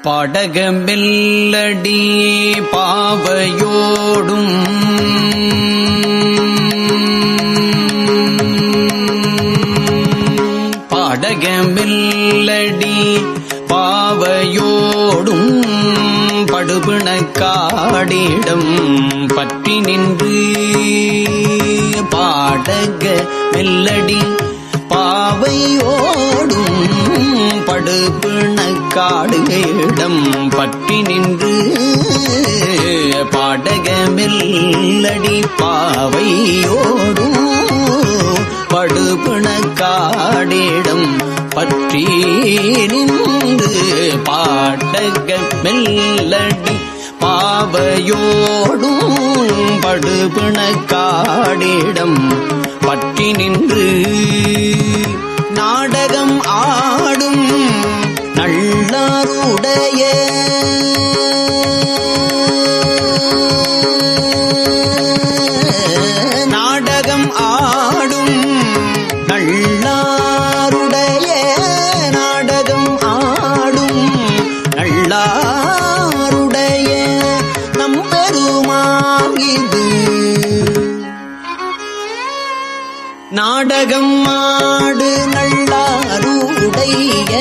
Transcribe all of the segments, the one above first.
பாடகமெல்லடி பாவையோடும் பாடகமெல்லடி பாவையோடும் படுபிணக்காடிடம் பற்றி நின்று பாடக மெல்லடி பாவையோடும் படுபிணக்காடுகளிடம் பற்றி நின்று பாடக மெல்லடி பாவையோடும் படுபிணக்காடிடம் பற்றி நின்று பாடக மெல்லடி பாவையோடும் படுபிணக்காடிடம் பற்றி நின்று நாடகம் ஆடும் நல்லாருடைய நாடகம் ஆடும் நல்லாருடைய நாடகம் ஆடும் நல்லாருடைய நம்பெருமான் இது நாடகம் ஆடு நல்லாருடைய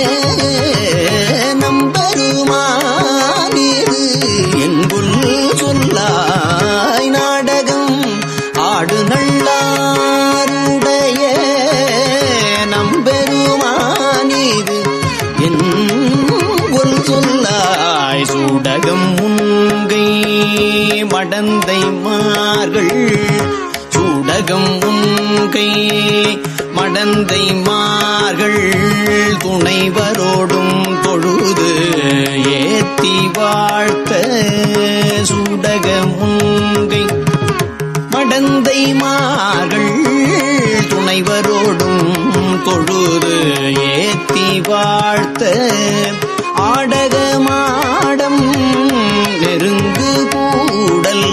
நம்பெருமான் இது என்புல் சொல்லாய் நாடகம் ஆடு நல்லாருடைய நம்பெருமான் இது என்புல் சொல்லாய் சூடகம் முன்கை மடந்தை மார்கள் சூடகம் உன்கை மடந்தை மார்கள் துணைவரோடும் தொழுது ஏத்தி வாழ்த்த சூடகம் உன்கை மடந்தை மார்கள் துணைவரோடும் தொழுது ஏத்தி வாழ்த்த ஆடக மாடம் நெருங்கு கூடல்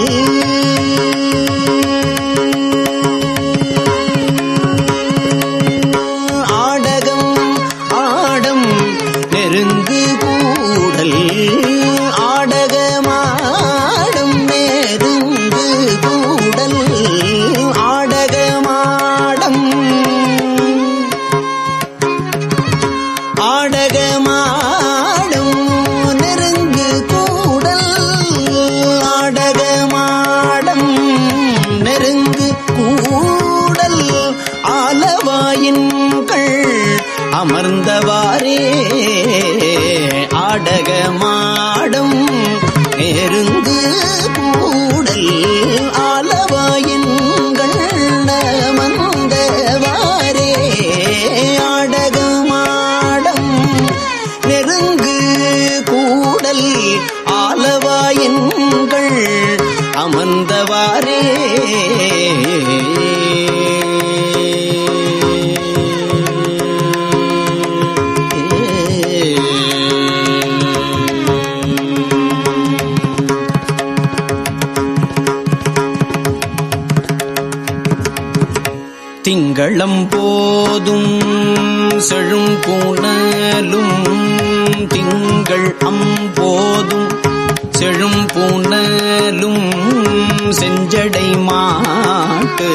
அமர்ந்தவாரே ஆடக மாடம் நெருங்கு கூடல் ஆலவாயின்கள் அமர்ந்தவாரே ஆடக மாடம் நெருங்கு கூடல் ஆலவாயின்கள் அமர்ந்தவாரே திங்களம் போதும் செழும் பூணலும் திங்கள் அம்போதும் செழும் பூணலும் செஞ்சடை மாட்டு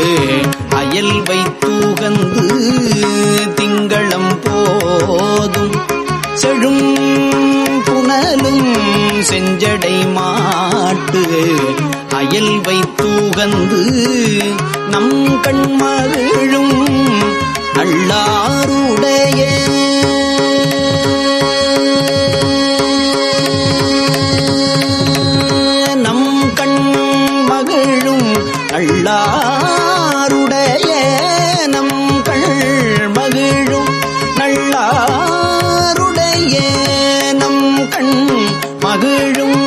அயல் வைத்தூகந்து திங்களம் போதும் செழும் புனலும் செஞ்சடை மாட்டு அயல் வைத்தூகந்து நம் கண்மகிழும் நல்லாருடைய நம் கண்மகிழும் நல்லாருடைய நம் கண்மகிழும் நல்லாருடைய நம் கண்மகிழும்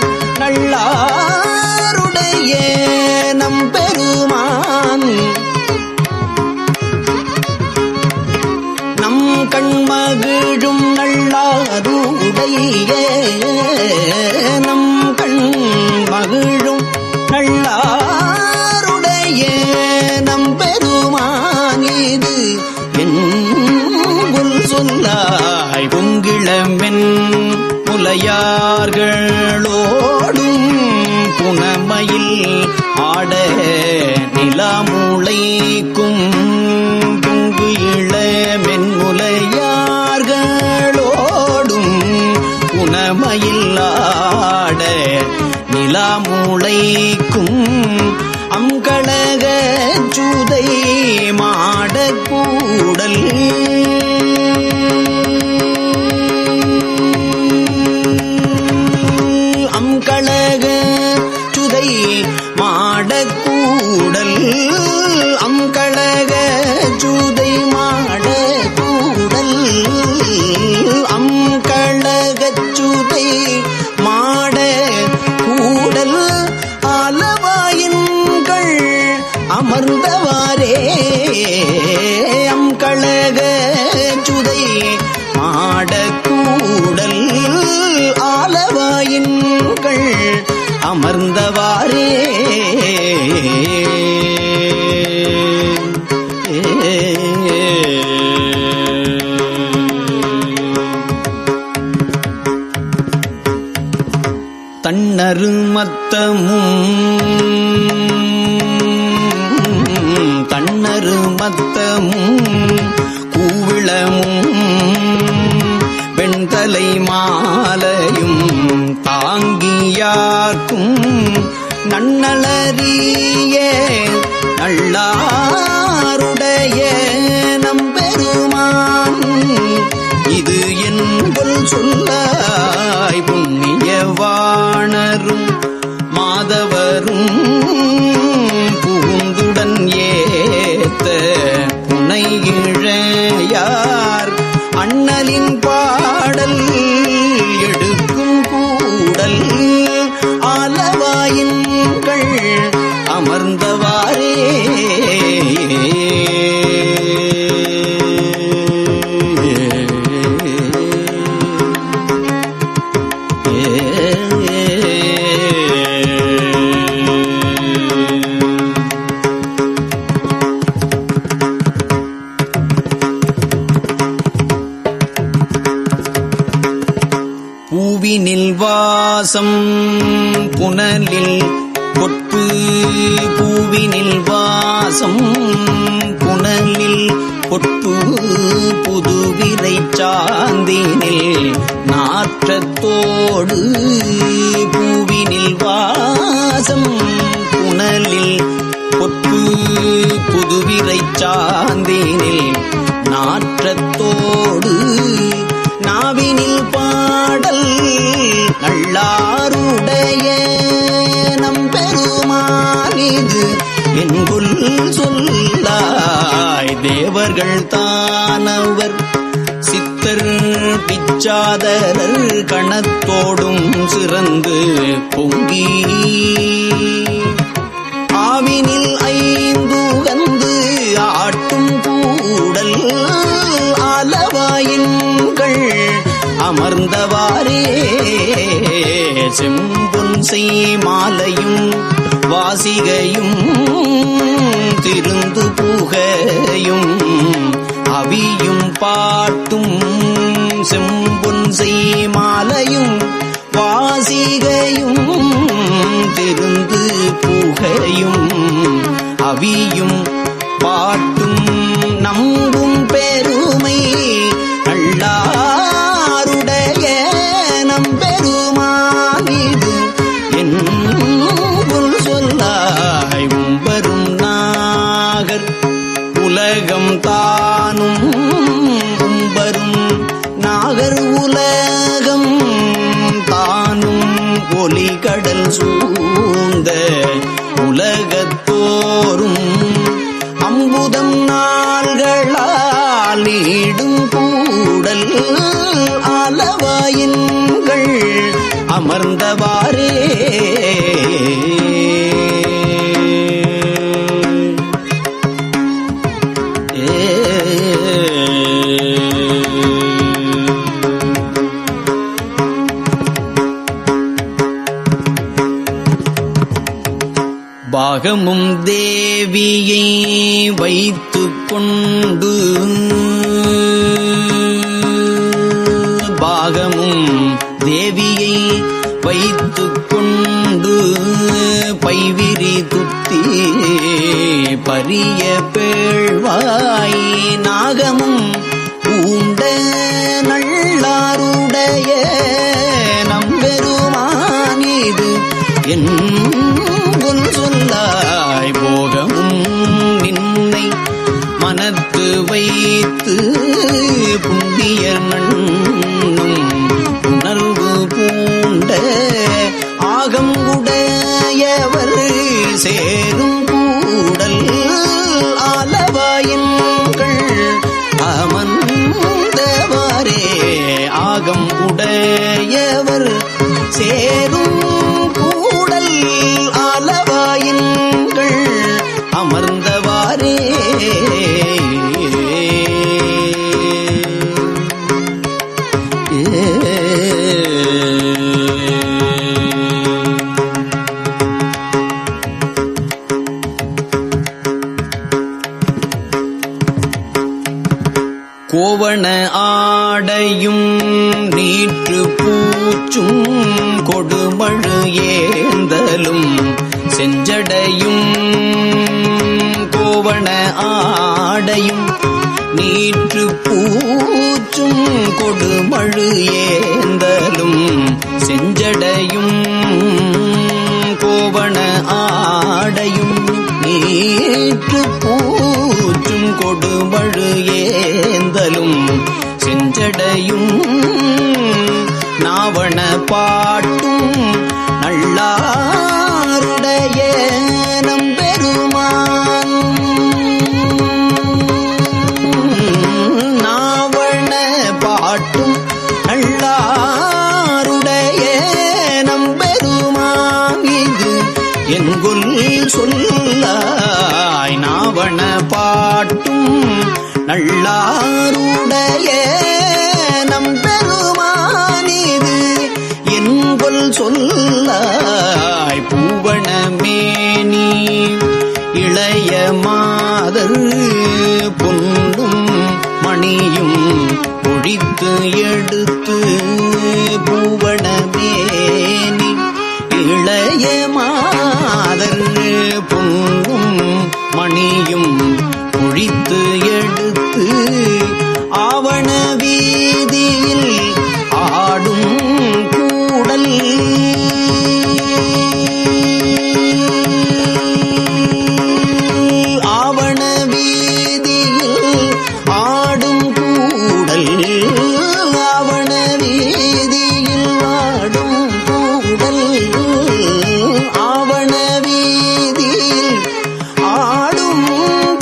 நல்லாருடைய நம் பெருமான் நம் கண்மகிழும் நல்லாருடைய நம் கண்மகிழும் நல்லாருடைய நம் பெருமான் இது என்புல் சொல்லாய் பொங்கிளமென் முலையா முலையார்களோடும் புனமையில் ஆட நிலமுளைக்கும் பொங்கு இள மென்முலையார்களோடும் புனமையில் ஆட நிலமுளைக்கும் அங்கழக சுதை மாடக்கூடல் அங்கழக சுதை மாடக்கூடல் அங்கழக சுதை மாடக்கூடல் அங்கழக சுதை மாட கூடல் ஆலவாயின்கள் அமர்ந்தவாரே அங்கழக சுதை மாடக்கூடல் ஆலவாயின்கள் அமர்ந்தவாரே தன்னரு மத்தமும் கூவிளமும் வெண்தலை மாலையும் தாங்கியார்க்கும் நன்னலறிய நல்லாருடைய நம்பெருமான் இது என்பொல் சொல்லாய் புண்ணியவாணரும் மாதவரும் புகுந்துடன் ஏத்த புனையிழையார் அண்ணலின் பாடல் எடுக்கும் கூடல் ஆலவாயின்கள் அமர்ந்தவாரே பூவினில் வாசம் புனலில் பொற்பு பூவினில் வாசம் புனலில் பொற்பு புதுவிரை சாந்தினில் நாற்றத்தோடு பூவினில் வாசம் புனலில் பொற்பு புதுவிரை சாந்தினில் நாற்றத்தோடு நாவினில் பாடல் நல்லாருடைய நம்பெருமானிது என்குல் சொல்லாய் தேவர்கள் தானவர் சித்தர் பிச்சாதரர் கணத்தோடும் சிறந்து பொங்கி ஆவினில் ஐந்துகந்து ஆட்டும் கூடல் ஆலவாயின்கள் அமர்ந்தவாரே செம்பொன் செய் மாலையும் வாசிகையும் திருந்து புகையும் அவியும் பாட்டும் செம்பொன் செய் மாலையும் வாசிகையும் திருந்து புகையும் அவியும் பாட்டும் நம்பும் பெருமை நல்லாருடைய நம்பெருமானிது என்பொல் சொல்லாய் உம்பரும் நாகர் உலகம் தானும் உம்பரும் நாகர் உலகம் தானும் ஒலி கடல் சூழ்ந்த உலகத்தோறும் அம்புதம் நாள்களால் நீடும் கூடல் ஆலவாயின்கள் அமர்ந்தவாரே பாகமும் தேவியை வைத்துக் கொண்டு பாகமும் தேவியை வைத்துக் கொண்டு பைவிரி துத்தி பரிய பேழ்வாய் நாகமும் பூண்ட நல்லாருடைய நம்பெருமானீது என் சொல்லாய் போகமும் நின்னை மனத்து வைத்து புண்ணிய நண்ணும் உணர்வு பூண்ட ஆகம் உடையவர் சேரும் கூடல் ஆலவாயின்கள் அமர்ந்தவாரே ஆகம் உடையவர் சேரும் கூடல் ஆலவாயின்கள் அமர்ந்தவாரே கோவண ஆடையும் நீற்று பூச்சும் கொடுமழு ஏந்தலும் செஞ்சடையும் கோவண ஆடையும் நீற்று பூச்சும் கொடுமழு ஏந்தலும் செஞ்சடையும் கோவண ஆடையும் நீற்று பூச்சும் கொடுமழு ஏந்தலும் செஞ்சடையும் நாவண பாட்டும் நல்லாருடைய நம்பெருமான் நாவண பாட்டும் நல்லாருடைய நம்பெருமான் இது என்கொல் சொல்லாய் நாவண பாட்டும் நல்லாருடைய நம்பெருமானீது என்கொல் சொல்லாய் பூவணமேனி இளைய மாதர் பொன்னும் மணியும் ஒழித்து எடுத்து பூவணமேனி இளைய மாதர் பொன்னும் மணியும் ஒழித்து எடுத்து ஆவண வீதியில் ஆடும் கூடல் ஆவண வீதியில் ஆடும் கூடல் ஆவண வீதியில் ஆடும் கூடல் ஆவண வீதியில் ஆடும்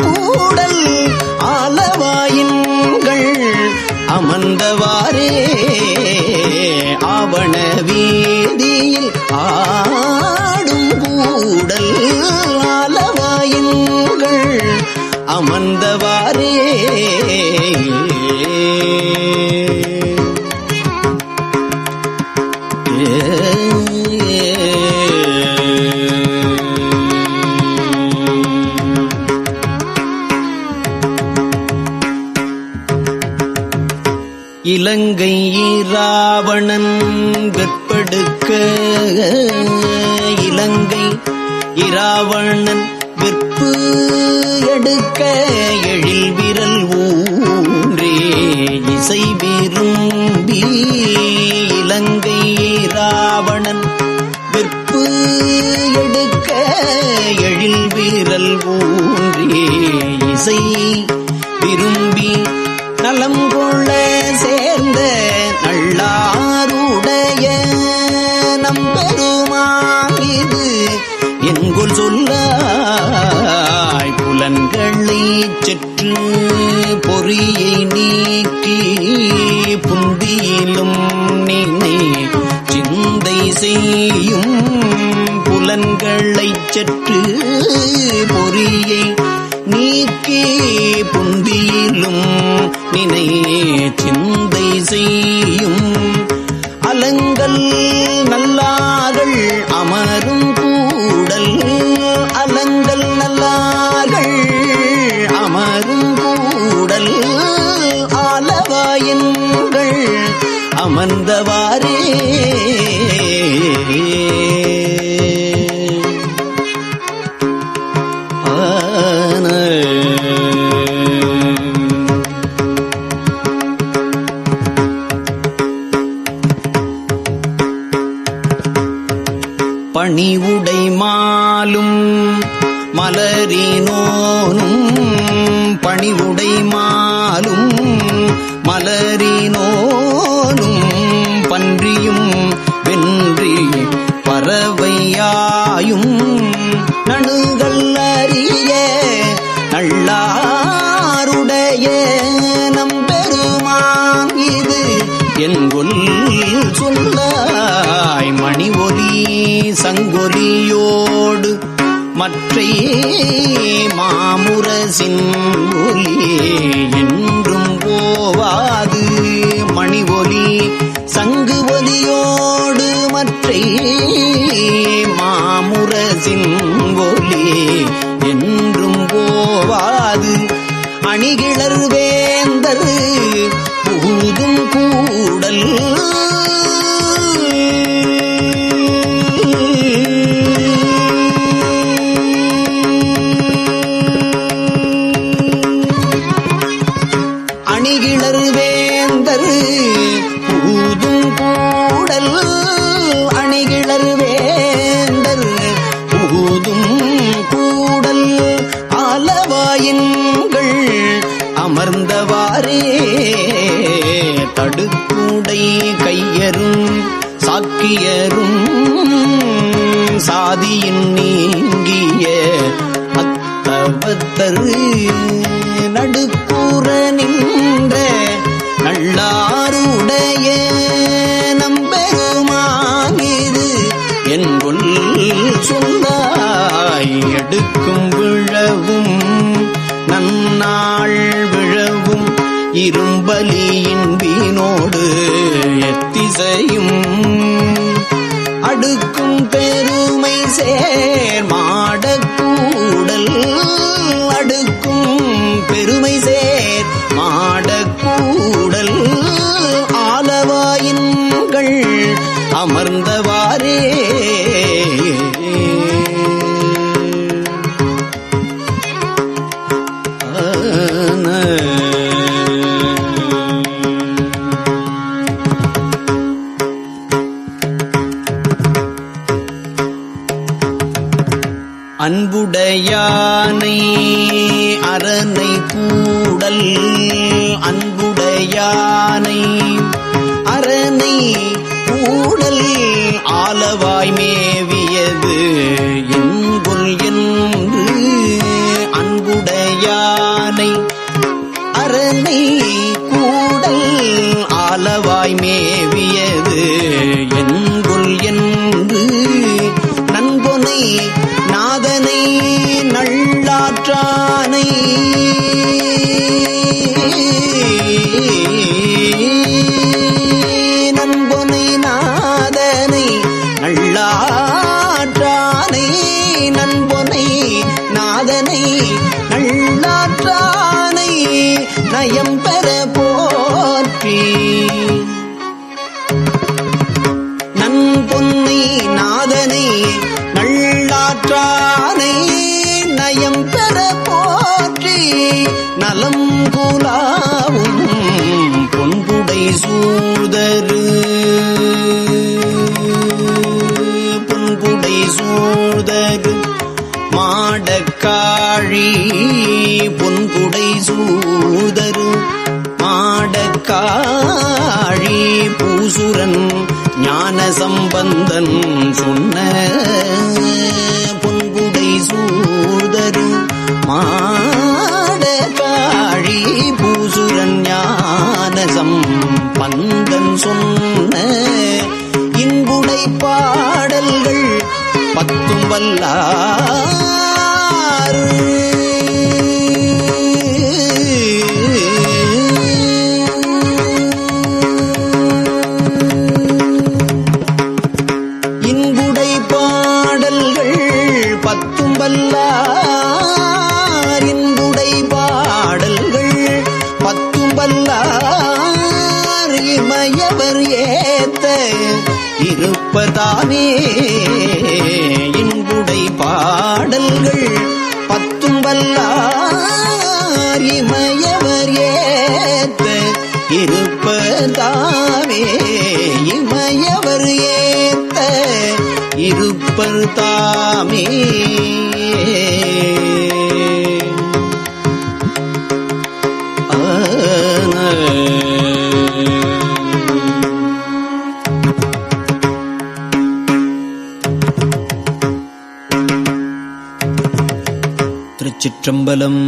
கூடல் ஆலவாயின்கள் அமர்ந்தவாரே ஆவண வீதியில் ஆடும் கூடல் ஆலவாயின்கள் அமர்ந்தவாரே இலங்கை இராவணன் வெற்படுக்க இலங்கை இராவணன் வெற்பு எடுக்க எழில் விரல் ஊன்றே இசை விரும்பி இலங்கை இராவணன் வெற்பு எடுக்க எழில் விரல் ஊன்றே இசை விரும்பி நலம் கொள்ள சேர்ந்த நல்லாருடைய நம்பெருமான் இது என்கொல் சொல்லாய் புலன்களை செற்று பொறியை நீக்கி புந்தியிலும் நினை சிந்தை செய்யும் புலன்களை செற்று பொறியை நீக்கி புந்தியிலும் நினை சிந்தை செய்யும் அலங்கள் நல்லார்கள் அமரும் கூடல் அலங்கள் நல்லார்கள் அமரும் கூடல் ஆலவாயின்கள் அமர்ந்தவாரே பணிவுடை மாலும் மலரினோனும் பணிவுடை மாலும் மலரினோனும் பன்றியும் வென்றி பறவையாயும் நணுகள் அறிய நல்லாருடைய நம்பெருமான் இது என்கொல் சொல்லாய். மணி ஒலி சங்கொலியோடு மற்றை மாமுரசின் ஒலி என்றும் போவாது. மணி ஒலி சங்கு ஒலியோடு மற்றை மாமுரசின் ஒலி என்றும் போவாது. அணிகிளர் வேந்தர் புகுதும் கூடல் அணிகிளர் வேந்தர் புகுதும் கூடல் அணிகிளர் வேந்தர் புகுதும் கூடல் ஆலவாயின்கள் அமர்ந்தவாறே தடுக்கூடை கையரும் சாக்கியரும் சாதியின் நீங்கிய அத்தவத்தர் நடுக்கூற நின்ற நல்லாருடைய நம்பெருமானிது என்கொல் சொல்லாய். எடுக்கும் விழவும் நன்னாள் விழவும் இரும்பலியின் வீணோடு எத்திசையும் அடுக்கும் பெருமை சேர் மாடக்கூடல் அடுக்கும் பெருமை சேர் மாடக்கூடல் ஆலவாயின்கள் அமர்ந்தவாறே அன்புடையானை அரனை கூடல் அன்புடையானை அரனை கூடல் ஆலவாய் மேவியது என்கொல் என்று அன்புடையானை அரனை கூடல் ஆலவாய் மேவியது என்கொல் என்று நன்பொனை நாதனை நல்லாற்றானை நன்பொனை நாதனை நல்லாற்றானை நன்பொனை நாதனை நல்லாற்றானை நயம் பெற போற்றி நன்பொன்னை நாதனை நல்லாற்றானை நயம் பெற போற்றி நலம் குலாவும் பொன்புடை சூழ்தரு பொன்புடை சூழ்தரு மாடக்காழி பொன்புடை சூழ்தரு மாடக்காழி பூசுரன் ஞான சம்பந்தன் சொன்ன பொன்புடை சூழ்தரு மாடக்காழி பூசுரன் ஞான சம்பந்தன் சொன்ன இன்புடை பாடல்கள் பத்தும் வல்லார் இன்புடை பாடல்கள் பத்தும் வல்லார் இன்புடை பாடல்கள் பத்தும் வல்லார் இமயவர் ஏத்த இருப்பதானே இன்புடை பாடல்கள் பத்தும் வல்லார் இமயவர் ஏத்த இருப்பதாவே இமயவர் ஏத்த இருப்ப இருப்பர் தாமே. திருச்சிற்றம்பலம்.